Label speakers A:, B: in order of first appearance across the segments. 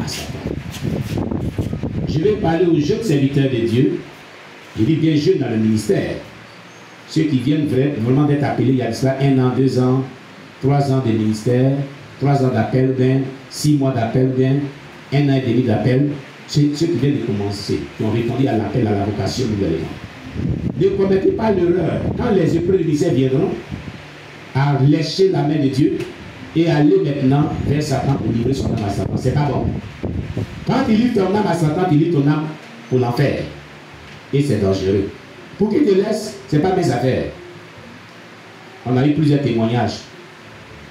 A: à Satan. Je vais parler aux jeunes serviteurs de Dieu. Je dis bien jeunes dans le ministère. Ceux qui viennent vraiment d'être appelés, il y a de cela 1 an, 2 ans, 3 ans de ministère, 3 ans d'appel, bien 6 mois d'appel, bien 1 an et demi d'appel. Ceux qui viennent de commencer, qui ont répondu à l'appel, à la vocation nouvellement. Ne commettez pas l'erreur. Quand les épreuves du ministère viendront, à lécher la main de Dieu et aller maintenant vers Satan pour livrer son âme à Satan. C'est pas bon. Quand tu livres ton âme à Satan, tu livres ton âme pour l'enfer. Et c'est dangereux. Pour qu'il te laisse, ce n'est pas mes affaires. On a eu plusieurs témoignages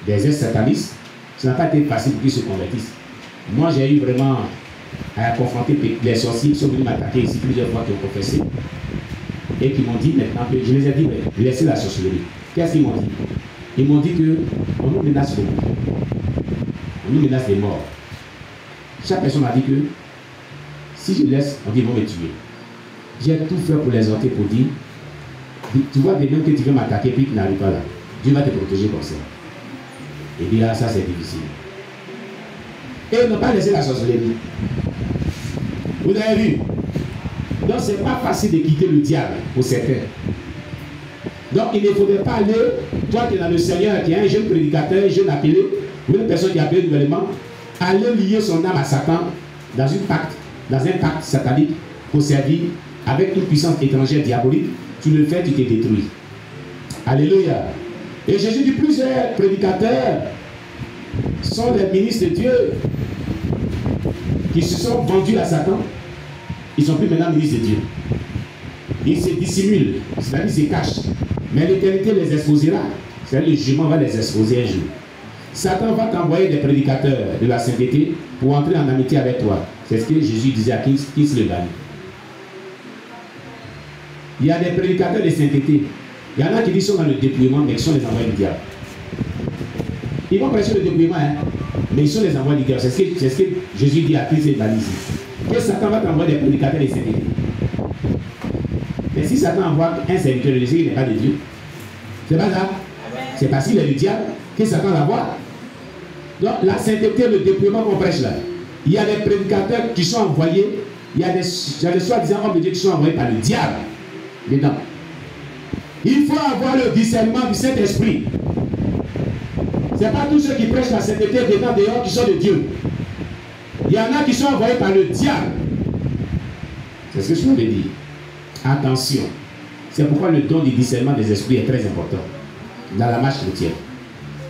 A: des ex-satanistes. Ça n'a pas été facile pour qu'ils se convertissent. Moi, j'ai eu vraiment à confronter les sorciers qui sont venus m'attaquer ici plusieurs fois, qui ont confessé. Et qui m'ont dit maintenant que je les ai dit, laissez la sorcellerie. Qu'est-ce qu'ils m'ont dit? Ils m'ont dit qu'on nous menace beaucoup. On nous menace des morts. Chaque personne m'a dit que si je laisse, on dit ils vont me tuer. J'ai tout fait pour les ôter, pour dire, tu vois des gens que tu veux m'attaquer puis qui n'arrivent pas là. Dieu va te protéger comme ça. Et puis là, ça c'est difficile. Et ils n'ont pas laissé la sorcellerie. Vous avez vu? Donc ce n'est pas facile de quitter le diable pour certains. Donc il ne faudrait pas aller, toi qui es dans le Seigneur, qui est un jeune prédicateur, un jeune appelé, ou une personne qui a appelé nouvellement, aller lier son âme à Satan dans un pacte satanique pour servir avec une puissance étrangère diabolique. Tu le fais, tu te détruis. Alléluia. Et Jésus dit, plusieurs prédicateurs sont des ministres de Dieu qui se sont vendus à Satan. Ils ne sont plus maintenant ministres de Dieu. Ils se dissimulent, c'est-à-dire ils se cachent. Mais l'éternité les exposera. C'est-à-dire le jugement va les exposer un jour. Satan va t'envoyer des prédicateurs de la sainteté pour entrer en amitié avec toi. C'est ce que Jésus disait à Kingsley Bani. Il y a des prédicateurs de sainteté. Il y en a qui disent qu'ils sont dans le dépouillement, mais qui sont les envoyés du diable. Ils vont prêcher le dépouillement, hein, mais ils sont les envoyés du diable. C'est ce que Jésus dit à Kingsley Bani ici. Que Satan va t'envoyer des prédicateurs de sainteté. Mais si Satan envoie un serviteur de Dieu qui n'est pas de Dieu, c'est pas ça. C'est parce qu'il est du diable que Satan l'envoie. Donc la sainteté, le dépouillement qu'on prêche là, il y a des prédicateurs qui sont envoyés, il y a des soi-disant hommes de Dieu qui sont envoyés par le diable dedans. Il faut avoir le discernement du Saint-Esprit. Ce n'est pas tous ceux qui prêchent la sainteté dedans dehors qui sont de Dieu. Il y en a qui sont envoyés par le diable. C'est ce que je veux dire. Attention. C'est pourquoi le don du discernement des esprits est très important dans la marche chrétienne.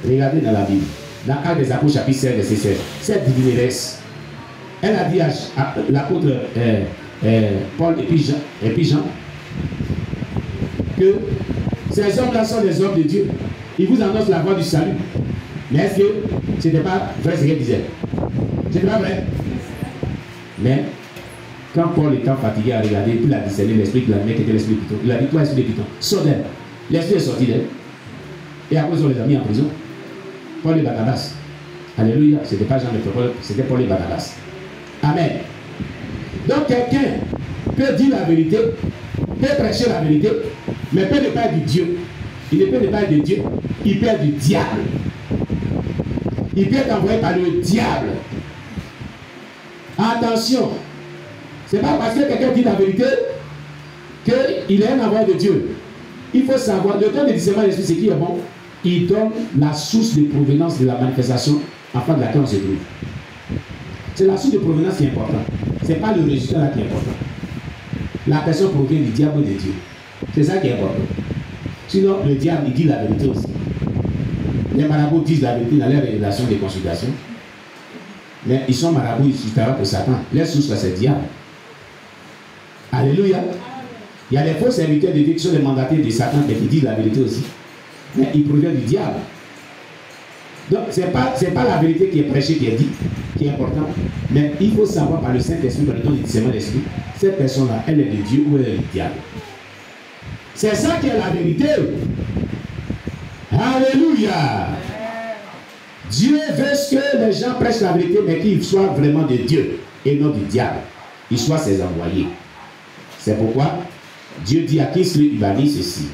A: Regardez dans la Bible. Dans Actes des Apôtres, chapitre 16, verset 16. Cette divineresse, elle a dit à l'apôtre Paul et puis Jean que ces hommes-là sont des hommes de Dieu. Ils vous annoncent la voie du salut. Mais est-ce que ce n'était pas vrai ce qu'il disait? Ce n'était pas vrai. Mais quand Paul étant fatigué à regarder, il a discerné l'esprit de la mère qui était l'esprit de Python. Il a dit, toi, esprit de Python, sors d'elle. L'esprit est sorti d'elle. Et après, ils ont les a mis en prison. Paul et Barnabas. Alléluia. Ce n'était pas Jean le Paul, c'était Paul et Barnabas. Amen. Donc, quelqu'un peut dire la vérité, peut prêcher la vérité, mais peut ne pas être du Dieu. Il ne peut ne pas être de Dieu. Il peut être du diable. Il peut être envoyé par le diable. Attention. Ce n'est pas parce que quelqu'un dit la vérité qu'il est un envoyé de Dieu. Il faut savoir, le don de discernement de l'esprit, c'est qui est bon. Il donne la source de provenance de la manifestation afin de laquelle on se trouve. C'est la source de provenance qui est importante. Ce n'est pas le résultat là qui est important. La personne provient du diable ou de Dieu. C'est ça qui est important. Sinon, le diable, il dit la vérité aussi. Les marabouts disent la vérité dans les révélations des consultations. Mais ils sont marabouts, ils sont pour Satan. Leur source, là, c'est le diable. Alléluia. Il y a des faux serviteurs de Dieu qui sont des mandataires de Satan, mais qui disent la vérité aussi. Mais ils proviennent du diable. Donc, ce n'est pas la vérité qui est prêchée, qui est dite, qui est importante. Mais il faut savoir par le Saint-Esprit, par le don du discernement d'esprit, cette personne-là, elle est de Dieu ou elle est du diable. C'est ça qui est la vérité. Alléluia. Dieu veut que les gens prêchent la vérité, mais qu'ils soient vraiment de Dieu et non du diable. Ils soient ses envoyés. C'est pourquoi Dieu dit à Kingsley Bani ceci.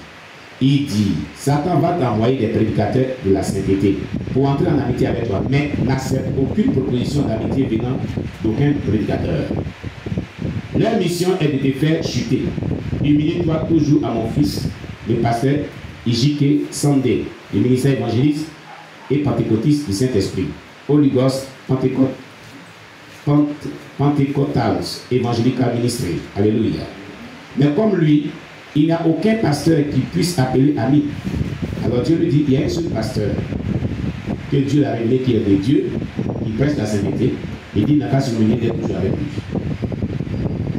A: Il dit, Satan va t'envoyer des prédicateurs de la sainteté pour entrer en amitié avec toi, mais n'accepte aucune proposition d'amitié venant d'aucun prédicateur. Leur mission est de te faire chuter. Humilie-toi toujours à mon fils, le pasteur Ijike Sandé, le ministère évangéliste et pentecôtiste du Saint-Esprit. Oligos Pentecostals Evangelical Ministry. Alléluia. Mais comme lui, il n'y a aucun pasteur qui puisse appeler ami. Alors Dieu lui dit, il y a un seul pasteur que Dieu a révélé qui est de Dieu, qui prêche la sainteté, et dit, il n'a pas souligné d'être toujours avec lui.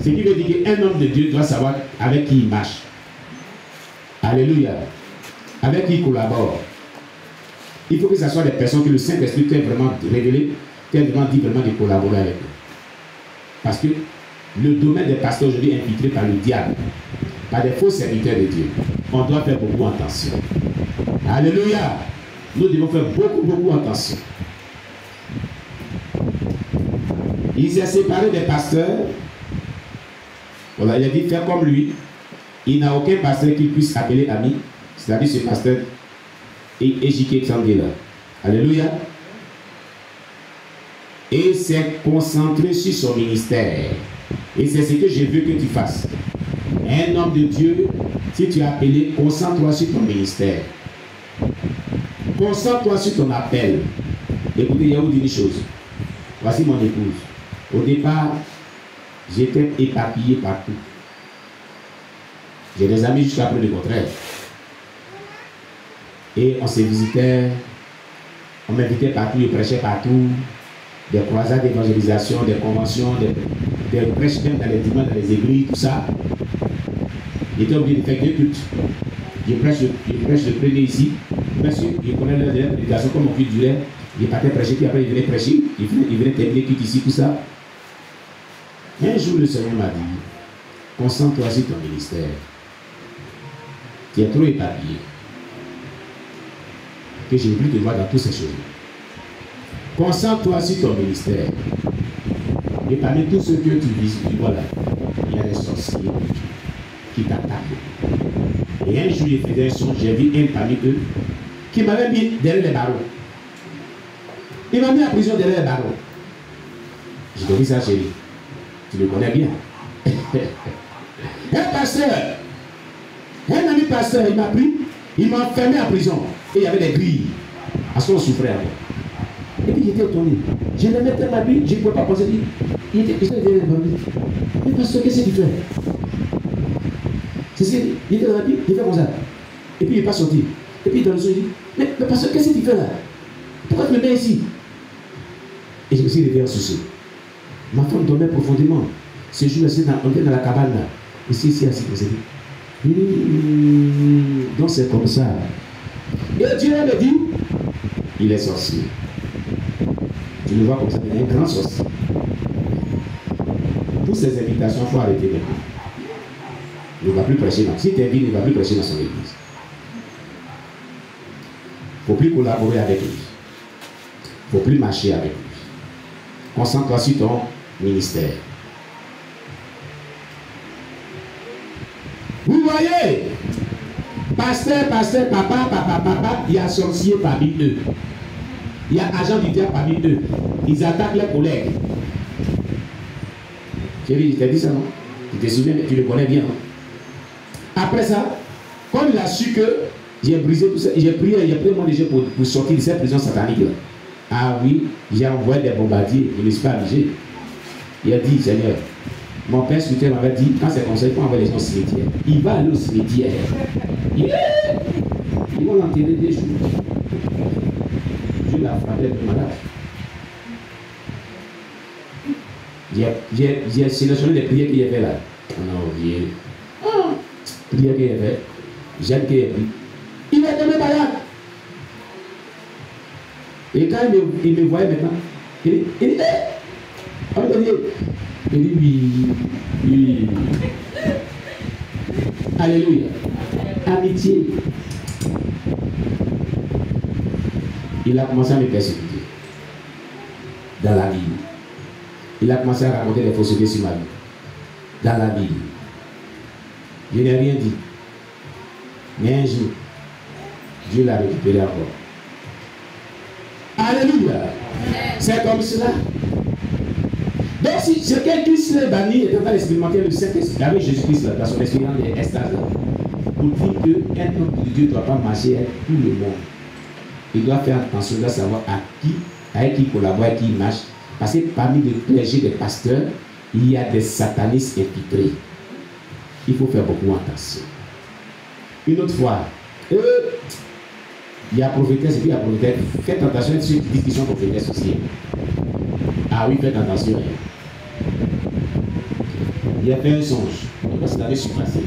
A: Ce qui veut dire qu'un homme de Dieu doit savoir avec qui il marche. Alléluia. Avec qui il collabore. Il faut que ce soit des personnes que le Saint-Esprit t'a vraiment révélé, t'a vraiment dit vraiment de collaborer avec eux. Parce que le domaine des pasteurs aujourd'hui est infiltré par le diable, par des faux serviteurs de Dieu. On doit faire beaucoup attention. Alléluia. Nous devons faire beaucoup attention. Il s'est séparé des pasteurs. Voilà, il a dit faire comme lui. Il n'a aucun pasteur qui puisse appeler ami. C'est-à-dire ce pasteur Ejike Tsangela. Alléluia. Et s'est concentré sur son ministère. Et c'est ce que je veux que tu fasses. Un homme de Dieu, si tu es appelé, concentre-toi sur ton ministère. Concentre-toi sur ton appel. Écoutez, il y a une chose. Voici mon épouse. Au départ, j'étais éparpillé partout. J'ai des amis jusqu'à près du contraire. Et on se visitait, on m'invitait partout, je prêchais partout. Des croisades d'évangélisation, des conventions, des prêches même dans les dimanches, dans les églises, tout ça. J'étais obligé de faire 2 cultes. Je prêche le premier ici, parce que je connais leur prédication comme mon fils durait. Je partais prêcher, puis après il venait prêcher, il venait terminer culte ici, tout ça. Un jour, le Seigneur m'a dit, concentre-toi sur ton ministère. Tu es trop éparpillé. Que je ne veux plus te voir dans toutes ces choses. Concentre-toi sur ton ministère. Et parmi tous ceux que tu vis, tu vois là, il y a des sorciers qui t'attaquent. Et un jour, je faisais un son, j'ai vu un parmi eux qui m'avait mis derrière les barreaux. Il m'a mis en prison derrière les barreaux. Je te dis ça, chérie. Tu le connais bien. Un pasteur, un ami pasteur, il m'a pris, il m'a enfermé en prison. Et il y avait des grilles. À ce qu'on souffrait alors. Et puis j'étais étonné. Je le mettais ma vie, je ne pouvais pas penser. Il était derrière les bandits. Mais pasteur, qu'est-ce que tu fais? C'est ce qu'il était dans la Bible, il fait comme ça. Et puis il n'est pas sorti. Et puis dans le son, il dit, mais pasteur, qu'est-ce que tu fais là? Pourquoi tu me mets ici? Et je me suis réveillé en souci. Ma femme dormait profondément. Ce jour-là, on était dans la cabane là. Ici, assis, comme ça. Donc c'est comme ça. Et Dieu me dit, il est sorcier. Tu le vois comme ça, il est un grand sorcier. Toutes ces invitations, il faut arrêter maintenant. Il ne va plus prêcher dans. Si tu invites, il ne va plus prêcher dans son église. Il ne faut plus collaborer avec lui. Il ne faut plus marcher avec lui. Concentre-toi sur ton ministère. Vous voyez, pasteur, papa, il y a sorcier parmi eux. Il y a agent du diable parmi eux. Ils attaquent leurs collègues. Chérie, je t'ai dit ça, non? Tu te souviens, tu le connais bien, non? Après ça, quand il a su que j'ai brisé tout ça, j'ai pris mon léger pour sortir de cette prison satanique là. Ah oui, j'ai envoyé des bombardiers, je ne me suis pas amusé. Il a dit, Seigneur, mon père spirituel m'avait dit, quand c'est comme ça, il faut envoyer les gens au cimetière. Il va aller au cimetière. Ils vont l'enterrer des jours. Dieu l'a frappé de malade. J'ai sélectionné les prières qu'il y avait là. Non, vieux. Prière qu'il y avait. J'aime qu'il y avait. Il est tombé malade. Et quand il me voyait maintenant, il dit, il dit, oui. Alléluia. Amitié. Il a commencé à me persécuter. Dans la Bible. Il a commencé à raconter des faussetés sur ma vie. Dans la Bible. Je n'ai rien dit. Mais un jour, Dieu l'a récupéré encore. Alléluia. C'est comme cela. Donc si quelqu'un qui se banni est en train d'expérimenter le Saint-Esprit avec Jésus-Christ dans son expérience d'extase, pour dire qu'un homme de Dieu ne doit pas marcher avec tout le monde. Il doit faire attention, il doit savoir avec qui il collabore, avec qui il marche. Parce que parmi les clergés, des pasteurs, il y a des satanistes infiltrés. Il faut faire beaucoup attention. Une autre fois, il y a prophétesse et puis il y a prophétesse. Faites attention à ceux qui disent qu'ils sont prophétesse aussi. Ah oui, faites attention. Il a fait un songe. Parce qu'il avait surpassé.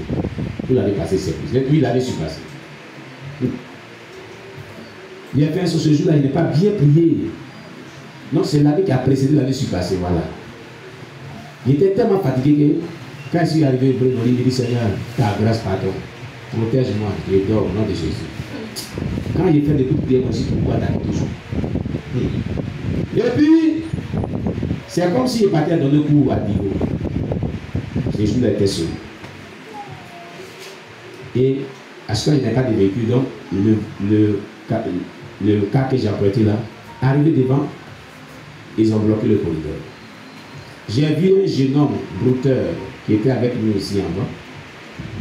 A: Vous l'avez passé, c'est plus. Lui, il avait surpassé. Il a fait un songe ce jour-là, il n'est pas bien prié. Non, c'est l'année qui a précédé l'année surpassée. Voilà. Il était tellement fatigué que quand je suis arrivé, il me dit Seigneur, ta grâce, pardon. Protège-moi, je dors au nom de Jésus. Quand il fait des coups de prière, aussi, pourquoi t'as toujours. Et puis, c'est comme s'il partait dans le cours à Dieu. Jésus était seul. Et à ce moment, il n'y a pas de véhicule, donc le cas que j'ai apprêté là, arrivé devant, ils ont bloqué le corridor. J'ai vu un jeune homme brouteur qui était avec nous aussi en bas,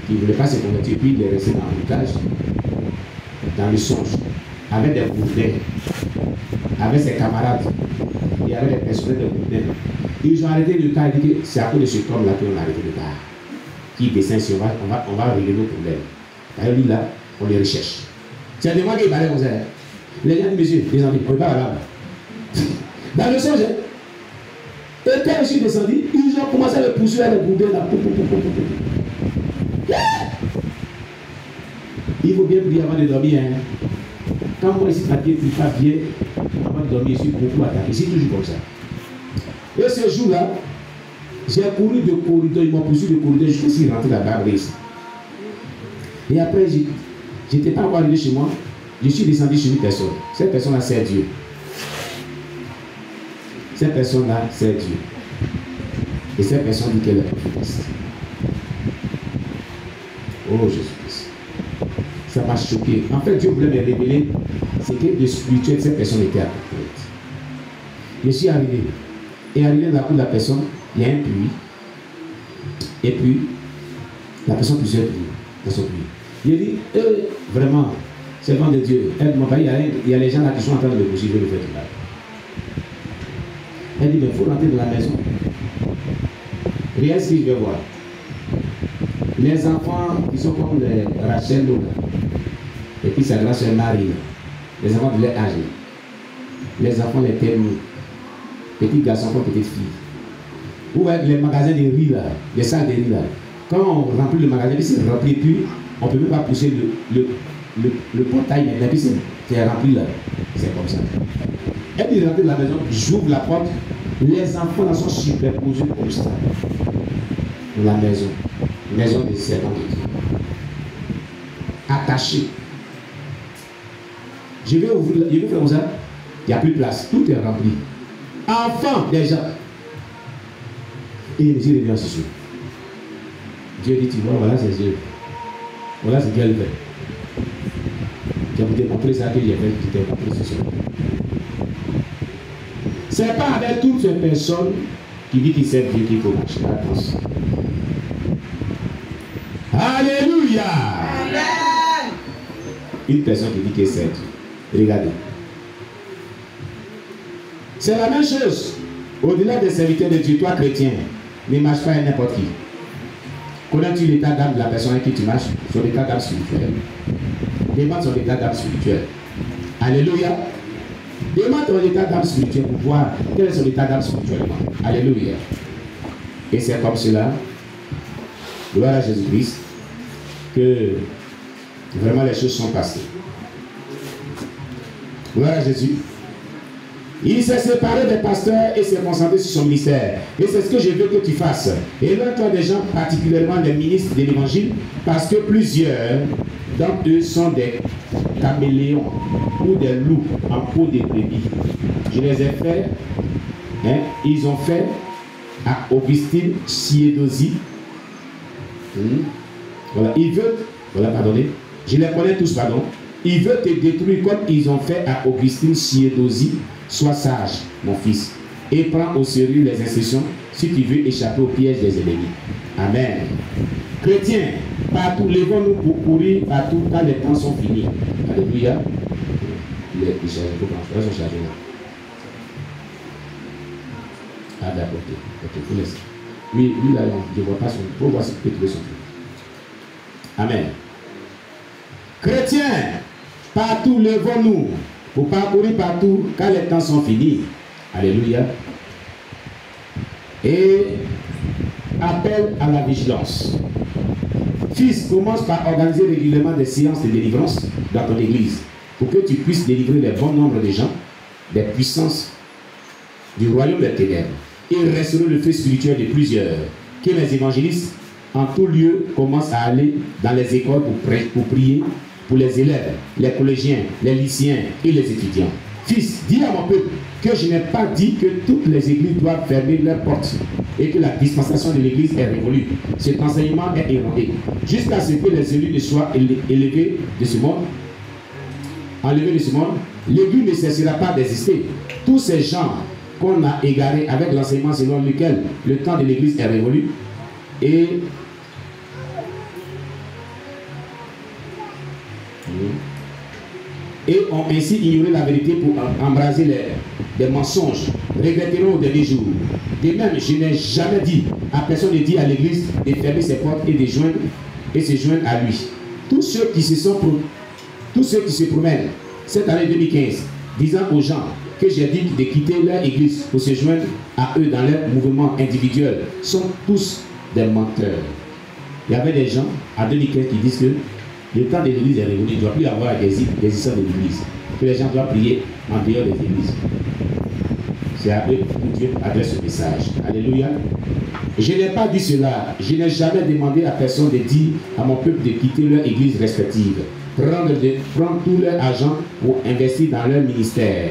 A: qui ne voulait pas se convertir, puis il est resté dans l'étage, dans le songe, avec des bourdins, avec ses camarades, et avec des personnels de bourdins. Ils ont arrêté le cas et dit que c'est à cause de ce homme-là qu'on a arrêté le cas. Qui descend ici, on va régler nos problèmes. Alors lui là, on les recherche. C'est de moi qui parlait comme ça. Les gens disent, monsieur, les amis, on ne peut pas là. Dans le songe, et quand je suis descendu, ils ont commencé à le poursuivre avec les bourdins là. Il faut bien prier avant de dormir. Hein. Quand moi ici, fatigué, puis pas bien, avant de dormir, je suis beaucoup attaqué. C'est toujours comme ça. Et ce jour-là, j'ai couru de corridor, ils m'ont poursuivi de corridor, je suis rentré là-bas. Et après, je n'étais pas encore arrivé chez moi, je suis descendu chez une personne. Cette personne-là, c'est Dieu. Cette personne-là, c'est Dieu. Et cette personne dit qu'elle est prophétesse. Oh Jésus-Christ. Ça m'a choqué. En fait, Dieu voulait me révéler ce que le spirituel de cette personne était à côté. Je suis arrivé. Et arrivé dans la cour de la personne, il y a un puits. Et puis, la personne plusieurs puits dans son puits. Il dit, vraiment, c'est le nom de Dieu. Aide-moi. Il y a les gens là qui sont en train de me bouger, je vais le faire tout là. Elle dit, mais il faut rentrer dans la maison. Rien ce que je vais voir. Les enfants qui sont comme les Rachel, et puis sa grâce est Marie, les enfants de leur âge, les enfants les témoins, petits garçons comme petites filles. Ou les magasins de riz là, les salles de riz là. Quand on remplit le magasin, puis c'est rempli, puis on ne peut même pas pousser le portail, mais puis c'est rempli là. C'est comme ça. Et puis rentre dans la maison, j'ouvre la porte, les enfants là sont superposés comme ça. Dans la maison. Maison des servants de Dieu. Attachés. Je vais ouvrir, je vais faire comme ça. Il n'y a plus de place. Tout est rempli. Enfants, déjà. Et Dieu revient sur eux. Dieu dit, tu vois, voilà ses yeux. Voilà ce qu'elle fait. Je vais vous montrer ça que j'ai fait. Je t'ai montré ce soir. Ce n'est pas avec toutes ces personnes qui disent qu'ils servent Dieu qu'il faut marcher. Attention. Alléluia. Amen. Une personne qui dit qu'elle sert Dieu. Regardez. C'est la même chose. Au-delà des serviteurs de Dieu, toi chrétien, ne marche pas à n'importe qui. Connais-tu l'état d'âme de la personne avec qui tu marches? Son état d'âme spirituel. Demande son état d'âme spirituel. Alléluia. Demande ton état d'âme spirituel pour voir quel est son état d'âme spirituellement. Alléluia. Et c'est comme cela, gloire à Jésus-Christ, que vraiment les choses sont passées. Gloire à Jésus. Il s'est séparé des pasteurs et s'est concentré sur son ministère. Et c'est ce que je veux que tu fasses. Et là, toi, des gens, particulièrement des ministres de l'évangile, parce que plusieurs d'entre eux sont des caméléons ou des loups en peau de brebis. Je les ai fait, hein, ils ont fait à Augustine Siedosi. Voilà, ils veulent, voilà, pardonnez, Je les connais tous, pardon. Ils veulent te détruire comme ils ont fait à Augustine Siedosi. Sois sage, mon fils, et prends au sérieux les instructions si tu veux échapper au piège des ennemis. Amen. Chrétiens, partout, levons-nous pour courir partout quand les temps sont finis. Alléluia. Il est chargé. Ah, d'accord. Ok, vous laissez. Oui, lui, là, je ne vois pas son. Pour voir si tu peux trouver son truc. Amen. Chrétiens, partout, levons-nous pour parcourir partout quand les temps sont finis. Alléluia. Et appel à la vigilance. Fils, commence par organiser régulièrement des séances de délivrance dans ton église pour que tu puisses délivrer le bon nombre de gens des puissances du royaume des ténèbres et restaurer le feu spirituel de plusieurs. Que les évangélistes en tout lieu commencent à aller dans les écoles pour prier pour les élèves, les collégiens, les lycéens et les étudiants. Fils, dis à mon peuple que je n'ai pas dit que toutes les églises doivent fermer leurs portes et que la dispensation de l'église est révolue. Cet enseignement est erroné. Jusqu'à ce que les élus ne soient élevés de ce monde, enlevés de ce monde, l'église ne cessera pas d'exister. Tous ces gens qu'on a égarés avec l'enseignement selon lequel le temps de l'église est révolu et ont ainsi ignoré la vérité pour embraser des mensonges, regretteront au dernier jour. De même, je n'ai jamais dit à personne de dire à l'église de fermer ses portes et se joindre à lui. Tous ceux qui se promènent cette année 2015, disant aux gens que j'ai dit de quitter leur église pour se joindre à eux dans leur mouvement individuel, sont tous des menteurs. Il y avait des gens en 2015 qui disent que le temps de l'église est révolu, il ne doit plus y avoir des histoires de l'église. Que les gens doivent prier en dehors des églises. C'est à eux que Dieu adresse ce message. Alléluia. Je n'ai pas dit cela. Je n'ai jamais demandé à personne de dire à mon peuple de quitter leur église respective. Prendre tout leur argent pour investir dans leur ministère.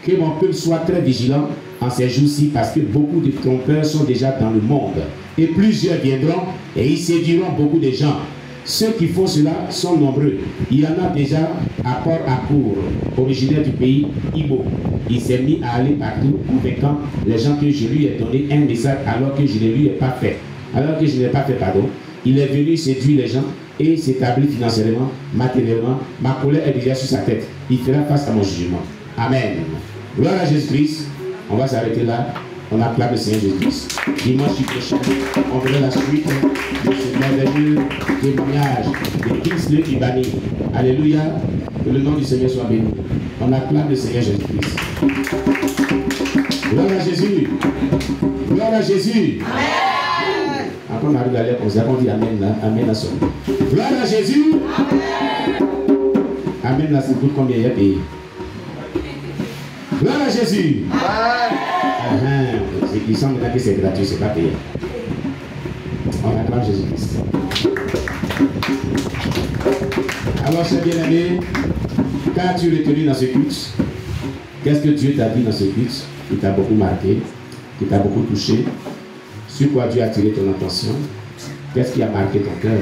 A: Que mon peuple soit très vigilant en ces jours-ci parce que beaucoup de trompeurs sont déjà dans le monde. Et plusieurs viendront et ils séduiront beaucoup de gens. Ceux qui font cela sont nombreux. Il y en a déjà à Port-à-Court, originaire du pays Ibo. Il s'est mis à aller partout, convaincant les gens que je lui ai donné un message alors que je ne lui ai pas fait. Alors que je n'ai pas fait, pardon. Il est venu séduire les gens et s'établir financièrement, matériellement. Ma colère est déjà sur sa tête. Il fera face à mon jugement. Amen. Gloire à Jésus-Christ. On va s'arrêter là. On acclame le Seigneur Jésus-Christ. Dimanche prochain, on verra la suite de ce merveilleux témoignage de Kingsley Ibani. Alléluia. Que le nom du Seigneur soit béni. On acclame le Seigneur Jésus-Christ. Gloire à Jésus. Gloire à Jésus. Amen. Quand on arrive à l'air comme ça, on dit Amen là. Amen à son nom. Gloire à Jésus. Amen. Amen là, c'est pour combien il y a payé. Gloire à Jésus. Amen. Il semble que c'est gratuit, c'est pas payé. On acclame Jésus-Christ. Alors, chers bien-aimés, qu'as-tu retenu dans ce culte? Qu'est-ce que Dieu t'a dit dans ce culte qui t'a beaucoup marqué, qui t'a beaucoup touché? Sur quoi Dieu a attiré ton attention? Qu'est-ce qui a marqué ton cœur?